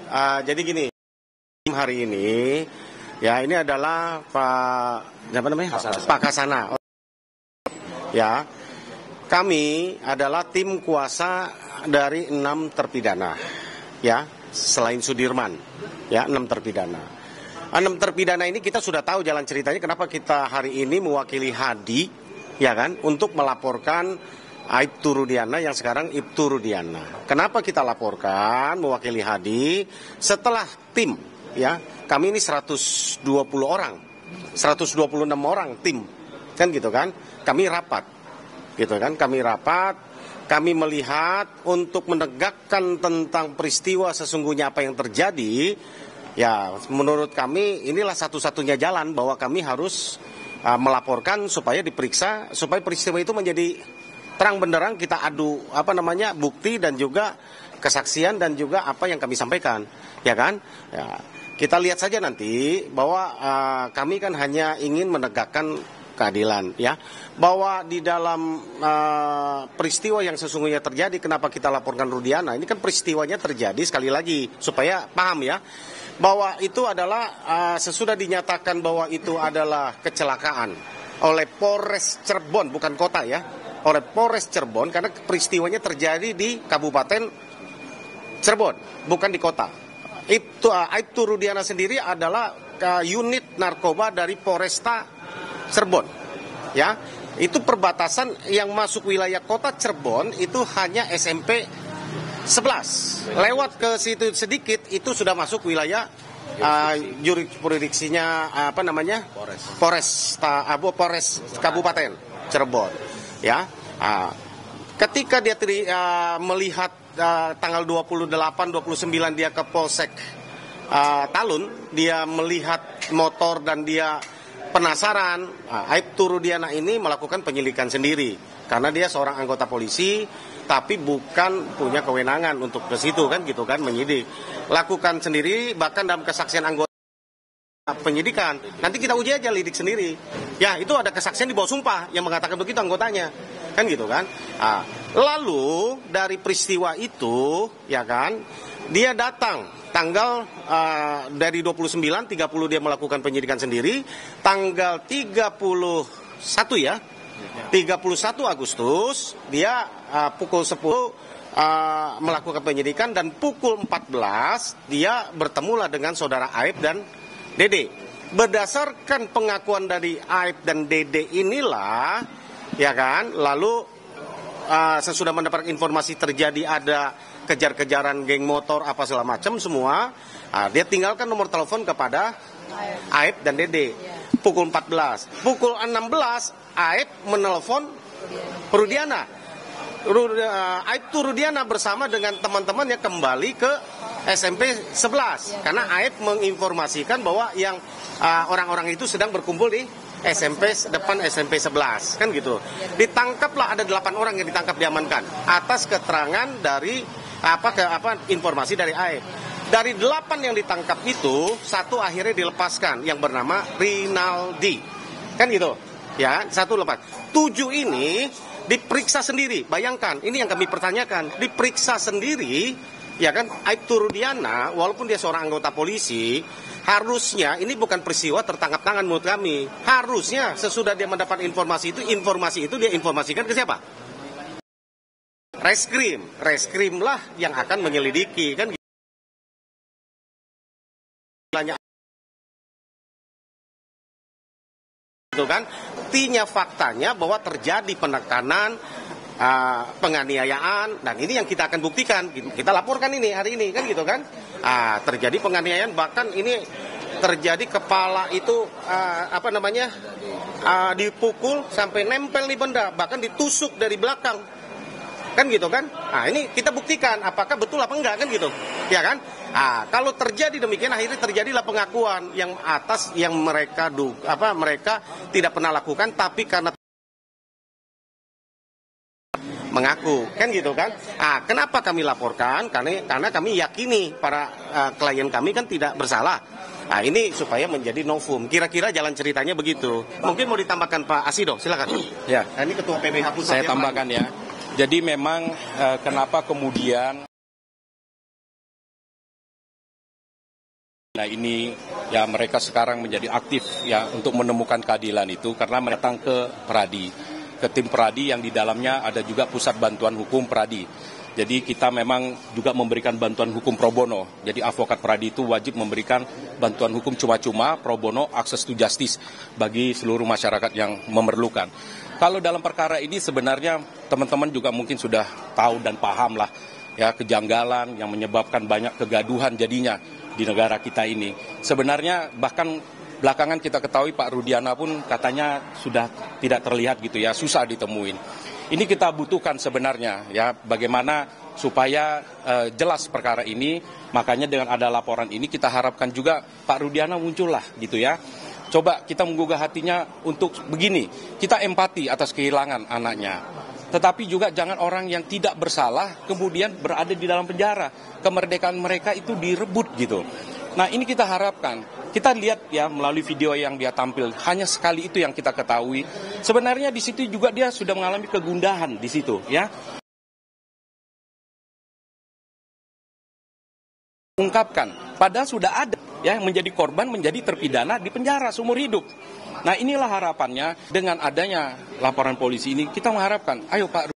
Jadi gini, hari ini, ya ini adalah Pak Kasana. Ya, kami adalah tim kuasa dari 6 terpidana, ya, selain Sudirman, ya 6 terpidana. 6 terpidana ini kita sudah tahu jalan ceritanya kenapa kita hari ini mewakili Hadi, ya kan, untuk melaporkan Aibtu Rudiana yang sekarang Ibtu Rudiana. Kenapa kita laporkan mewakili Hadi? Setelah tim, ya, kami ini 126 orang tim, kan gitu kan? Kami rapat, gitu kan? Kami melihat untuk menegakkan tentang peristiwa sesungguhnya apa yang terjadi. Ya, menurut kami inilah satu-satunya jalan bahwa kami harus melaporkan supaya diperiksa, supaya peristiwa itu menjadi terang benderang, kita adu bukti dan juga kesaksian dan juga apa yang kami sampaikan, ya kan? Ya, kita lihat saja nanti bahwa kami kan hanya ingin menegakkan keadilan, ya. Bahwa di dalam peristiwa yang sesungguhnya terjadi, kenapa kita laporkan Rudiana? Ini kan peristiwanya terjadi sekali lagi supaya paham, ya. Bahwa itu adalah sesudah dinyatakan bahwa itu adalah kecelakaan oleh Polres Cirebon, bukan kota, ya. Oleh Polres Cirebon, karena peristiwanya terjadi di Kabupaten Cirebon, bukan di kota. Aibtu Rudiana sendiri adalah unit narkoba dari Polresta Cirebon, ya. Itu perbatasan yang masuk wilayah kota Cirebon itu hanya SMP 11. Lewat ke situ sedikit itu sudah masuk wilayah jurisprudensinya Polres Kabupaten Cirebon, ya. Ketika dia melihat tanggal 28, 29 dia ke Polsek Talun, dia melihat motor dan dia penasaran. Aibtu Rudiana ini melakukan penyelidikan sendiri karena dia seorang anggota polisi, tapi bukan punya kewenangan untuk ke situ, kan gitu kan, menyidik. Lakukan sendiri, bahkan dalam kesaksian anggota penyidikan. Nanti kita uji aja lidik sendiri. Ya, itu ada kesaksian di bawah sumpah yang mengatakan begitu anggotanya. Kan gitu kan. Lalu dari peristiwa itu, ya kan, dia datang tanggal dari 29, 30 dia melakukan penyidikan sendiri. Tanggal 31 ya. 31 Agustus dia pukul 10 melakukan penyidikan, dan pukul 14 dia bertemulah dengan saudara Aib dan Dede. Berdasarkan pengakuan dari Aib dan Dede inilah, ya kan, lalu sesudah mendapat informasi terjadi ada kejar-kejaran geng motor apa segala macam semua, dia tinggalkan nomor telepon kepada Aib dan Dede. Pukul 14, pukul 16 Aib menelpon Rudiana. Aibtu Rudiana bersama dengan teman-temannya kembali ke SMP 11 karena Aib menginformasikan bahwa yang orang-orang itu sedang berkumpul di depan SMP 11, kan gitu. Ditangkaplah, ada 8 orang yang ditangkap, diamankan atas keterangan dari informasi dari Aib. Dari 8 yang ditangkap itu, 1 akhirnya dilepaskan yang bernama Rinaldi, kan gitu. Ya, 1 lepas. 7 ini diperiksa sendiri. Bayangkan, ini yang kami pertanyakan. Diperiksa sendiri, ya kan, Aibtu Rudiana, walaupun dia seorang anggota polisi, harusnya ini bukan peristiwa tertangkap tangan menurut kami. Harusnya sesudah dia mendapat informasi itu dia informasikan ke siapa? Reskrim lah yang akan menyelidiki, kan gitu kan. Artinya faktanya bahwa terjadi penekanan, penganiayaan, dan ini yang kita akan buktikan. Kita laporkan ini hari ini, kan gitu kan. Terjadi penganiayaan, bahkan ini terjadi kepala itu dipukul sampai nempel di benda, bahkan ditusuk dari belakang, kan gitu kan. Ini kita buktikan apakah betul apa enggak, kan gitu, ya kan. Kalau terjadi demikian, akhirnya terjadilah pengakuan yang atas yang mereka mereka tidak pernah lakukan, tapi karena mengaku, kan gitu kan. Kenapa kami laporkan? Karena kami yakini para klien kami kan tidak bersalah. Ini supaya menjadi novum. Kira-kira jalan ceritanya begitu. Mungkin mau ditambahkan Pak Asido, silakan. Ya, ini Ketua PBH Pusat. Saya tambahkan ya. Jadi memang kenapa kemudian Nah ini ya mereka sekarang menjadi aktif ya untuk menemukan keadilan itu karena mereka datang ke Peradi, ke tim Peradi yang di dalamnya ada juga pusat bantuan hukum Peradi. Jadi kita memang juga memberikan bantuan hukum pro bono. Jadi advokat Peradi itu wajib memberikan bantuan hukum cuma-cuma pro bono, access to justice bagi seluruh masyarakat yang memerlukan. Kalau dalam perkara ini sebenarnya teman-teman juga mungkin sudah tahu dan paham lah ya kejanggalan yang menyebabkan banyak kegaduhan jadinya di negara kita ini. Sebenarnya bahkan belakangan kita ketahui Pak Rudiana pun katanya sudah tidak terlihat gitu ya, susah ditemuin. Ini kita butuhkan sebenarnya ya bagaimana supaya jelas perkara ini. Makanya dengan ada laporan ini kita harapkan juga Pak Rudiana muncullah gitu ya. Coba kita menggugah hatinya untuk begini, kita empati atas kehilangan anaknya. Tetapi juga jangan orang yang tidak bersalah kemudian berada di dalam penjara. Kemerdekaan mereka itu direbut gitu. Nah ini kita harapkan. Kita lihat ya melalui video yang dia tampil, hanya sekali itu yang kita ketahui. Sebenarnya di situ juga dia sudah mengalami kegundahan di situ ya. Ungkapkan, padahal sudah ada ya menjadi korban, menjadi terpidana di penjara seumur hidup. Nah inilah harapannya dengan adanya laporan polisi ini kita mengharapkan, ayo Pak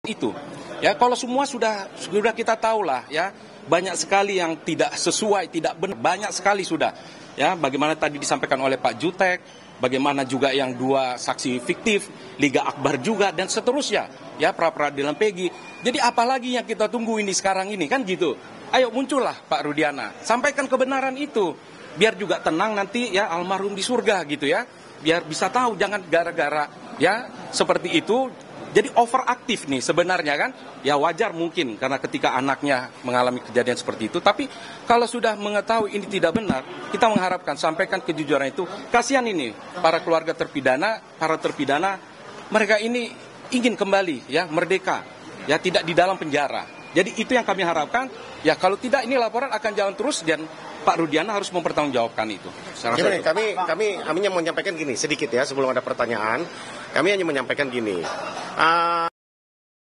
itu ya kalau semua sudah kita tahu lah ya banyak sekali yang tidak sesuai, tidak benar, banyak sekali sudah ya bagaimana tadi disampaikan oleh Pak Jutek, bagaimana juga yang 2 saksi fiktif, Liga Akbar juga dan seterusnya ya pra peradilan Peggy. Jadi apalagi yang kita tunggu ini sekarang ini kan gitu. Ayo muncullah Pak Rudiana, sampaikan kebenaran itu. Biar juga tenang nanti ya almarhum di surga gitu ya. Biar bisa tahu jangan gara-gara ya seperti itu. Jadi overaktif nih sebenarnya kan. Ya wajar mungkin karena ketika anaknya mengalami kejadian seperti itu. Tapi kalau sudah mengetahui ini tidak benar, kita mengharapkan sampaikan kejujuran itu. Kasihan ini para keluarga terpidana, para terpidana mereka ini ingin kembali ya merdeka. Ya tidak di dalam penjara. Jadi itu yang kami harapkan. Ya kalau tidak ini laporan akan jalan terus dan Pak Rudiana harus mempertanggungjawabkan itu. Gini, kami hanya menyampaikan gini sedikit ya sebelum ada pertanyaan. Kami hanya menyampaikan gini.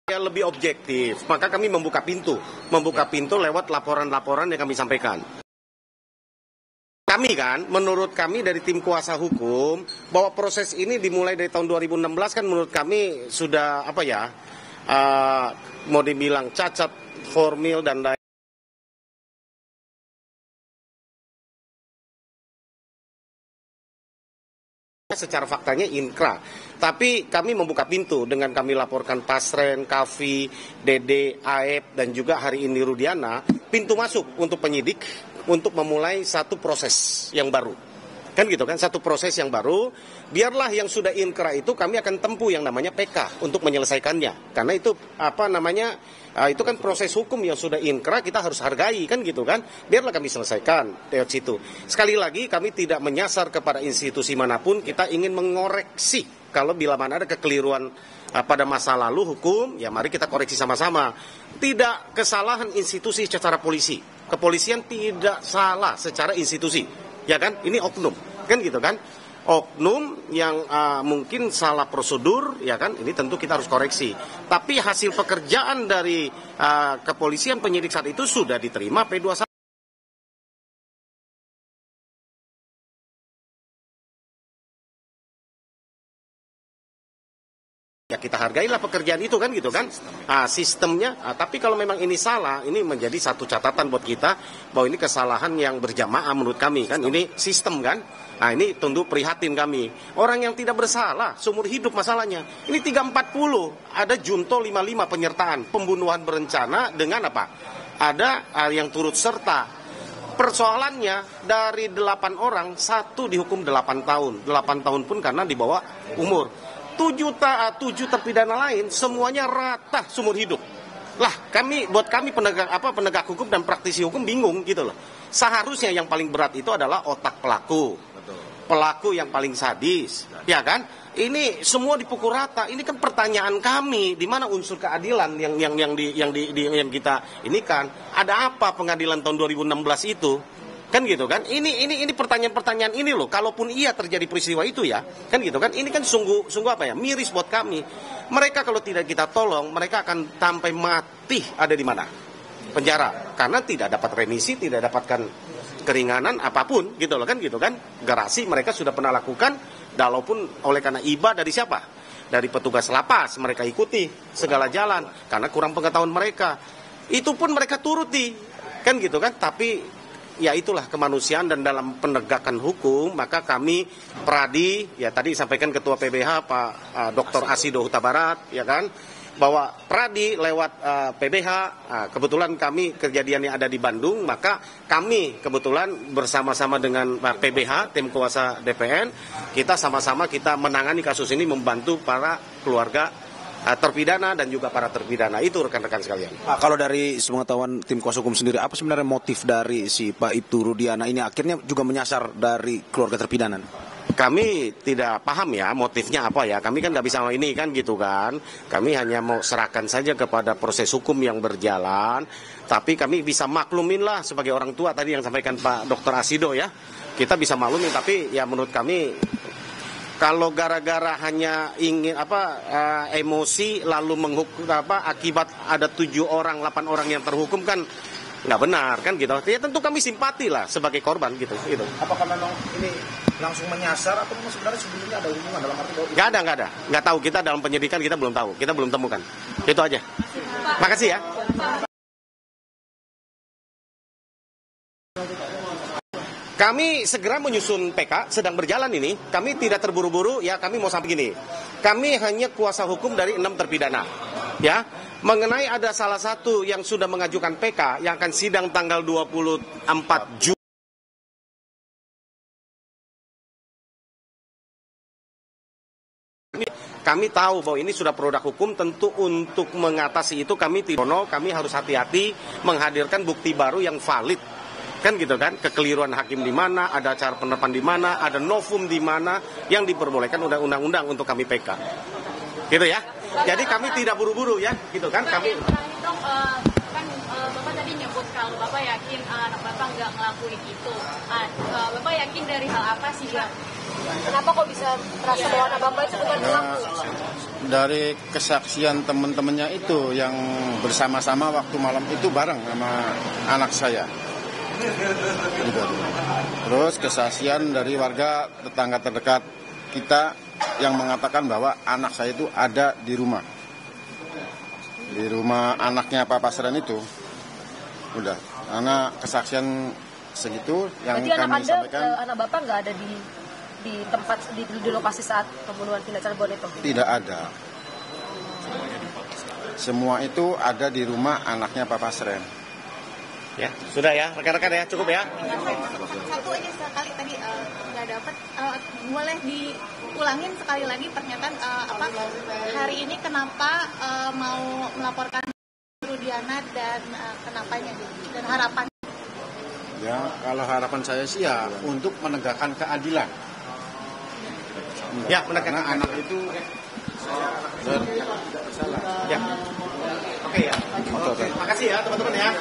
Yang lebih objektif, maka kami membuka pintu lewat laporan-laporan yang kami sampaikan. Kami kan, menurut kami dari tim kuasa hukum bahwa proses ini dimulai dari tahun 2016 kan menurut kami sudah apa ya? Mau dibilang cacat formil dan lain. Secara faktanya inkrah, tapi kami membuka pintu dengan kami laporkan Pasren, Kavi, Dede, Aep dan juga hari ini Rudiana, pintu masuk untuk penyidik untuk memulai satu proses yang baru. Kan gitu kan, satu proses yang baru, biarlah yang sudah inkrah itu kami akan tempuh yang namanya PK untuk menyelesaikannya. Karena itu apa namanya, itu kan proses hukum yang sudah inkrah kita harus hargai kan gitu kan. Biarlah kami selesaikan lewat situ. Sekali lagi kami tidak menyasar kepada institusi manapun, kita ingin mengoreksi kalau bila mana ada kekeliruan pada masa lalu hukum, ya mari kita koreksi sama-sama. Tidak kesalahan institusi secara polisi. Kepolisian tidak salah secara institusi. Ya kan, ini oknum, kan gitu kan, oknum yang mungkin salah prosedur, ya kan, ini tentu kita harus koreksi. Tapi hasil pekerjaan dari kepolisian penyidik saat itu sudah diterima P21. Ya kita hargailah pekerjaan itu kan gitu kan, sistemnya. Tapi kalau memang ini salah, ini menjadi satu catatan buat kita bahwa ini kesalahan yang berjamaah menurut kami kan, ini sistem kan. Nah ini tentu prihatin kami. Orang yang tidak bersalah seumur hidup masalahnya. Ini 340 ada junto 55 penyertaan pembunuhan berencana dengan apa? Ada yang turut serta. Persoalannya dari 8 orang 1 dihukum 8 tahun. 8 tahun pun karena di bawah umur. 7 terpidana lain semuanya rata seumur hidup. Lah, buat kami penegak hukum dan praktisi hukum bingung gitu loh. Seharusnya yang paling berat itu adalah otak pelaku. Betul. Pelaku yang paling sadis, ya kan? Ini semua dipukul rata. Ini kan pertanyaan kami, di mana unsur keadilan yang kita ini kan? Ada apa pengadilan tahun 2016 itu? Kan gitu kan, ini pertanyaan-pertanyaan ini loh, kalaupun iya terjadi peristiwa itu ya, kan gitu kan, ini kan sungguh apa ya, miris buat kami. Mereka kalau tidak kita tolong, mereka akan sampai mati ada di mana? Penjara, karena tidak dapat remisi, tidak dapatkan keringanan apapun gitu loh kan gitu kan. Garasi mereka sudah pernah lakukan, walaupun oleh karena iba dari siapa? Dari petugas lapas mereka ikuti segala jalan karena kurang pengetahuan mereka. Itu pun mereka turuti kan gitu kan. Tapi ya itulah kemanusiaan, dan dalam penegakan hukum maka kami Pradi, ya tadi disampaikan Ketua PBH Pak Dr. Asido Huta Barat ya kan, bahwa Pradi lewat PBH, kebetulan kami kejadiannya ada di Bandung, maka kami kebetulan bersama-sama dengan PBH, tim kuasa DPN, kita sama-sama kita menangani kasus ini, membantu para keluarga terpidana dan juga para terpidana. Itu rekan-rekan sekalian. Kalau dari sepengetahuan tim kuasa hukum sendiri, apa sebenarnya motif dari si Pak Ibtu Rudiana ini akhirnya juga menyasar dari keluarga terpidana? Kami tidak paham ya motifnya apa ya, kami kan nggak bisa ini kan gitu kan. Kami hanya mau serahkan saja kepada proses hukum yang berjalan, tapi kami bisa maklumin lah sebagai orang tua tadi yang sampaikan Pak Dr. Asido ya. Kita bisa maklumin, tapi ya menurut kami kalau gara-gara hanya ingin emosi lalu menghukum akibat ada 7 orang, 8 orang yang terhukum kan nggak benar kan gitu. Ya tentu kami simpati lah sebagai korban gitu. Apakah memang ini langsung menyasar atau memang sebenarnya sebelumnya ada hubungan dalam arti bahwa nggak ada, nggak tahu, kita dalam penyidikan kita belum tahu, kita belum temukan. Itu aja. Makasih ya. Kami segera menyusun PK, sedang berjalan ini. Kami tidak terburu-buru, ya kami mau sampai gini. Kami hanya kuasa hukum dari 6 terpidana. Ya, mengenai ada salah satu yang sudah mengajukan PK yang akan sidang tanggal 24 Juni. Kami tahu bahwa ini sudah produk hukum, tentu untuk mengatasi itu kami harus hati-hati menghadirkan bukti baru yang valid. Kan gitu kan, kekeliruan hakim di mana, ada cara penerapan di mana, ada novum di mana yang diperbolehkan undang-undang untuk kami PK. Gitu ya. Jadi kami tidak buru-buru ya, gitu kan. Kami Bapak tadi nyebut kalau Bapak yakin anak Bapak nggak ngelakuin itu. Bapak yakin dari hal apa sih, Bang? Kenapa kok bisa merasa bahwa anak Bapak itu bukan pelaku? Dari kesaksian teman-temannya itu yang bersama-sama waktu malam itu bareng sama anak saya. Gitu. Terus kesaksian dari warga tetangga terdekat kita yang mengatakan bahwa anak saya itu ada di rumah anaknya Pak Pasren itu. Udah, karena kesaksian segitu yang berarti kami sampaikan. Anak Bapak nggak ada di tempat di lokasi saat pembunuhan Vina Cirebon itu? Tidak ada. Semua itu ada di rumah anaknya Pak Pasren. ya, sudah ya, rekan-rekan ya, cukup ya. Satu ini sekali tadi nggak dapat, boleh diulangin sekali lagi pernyataan hari ini kenapa mau melaporkan Rudiana dan kenapanya dan harapan. Ya, kalau harapan saya sih ya untuk menegakkan keadilan. Ya, menegakkan anak itu bersalah. Ya. Oke ya. Oke. Makasih ya teman-teman ya.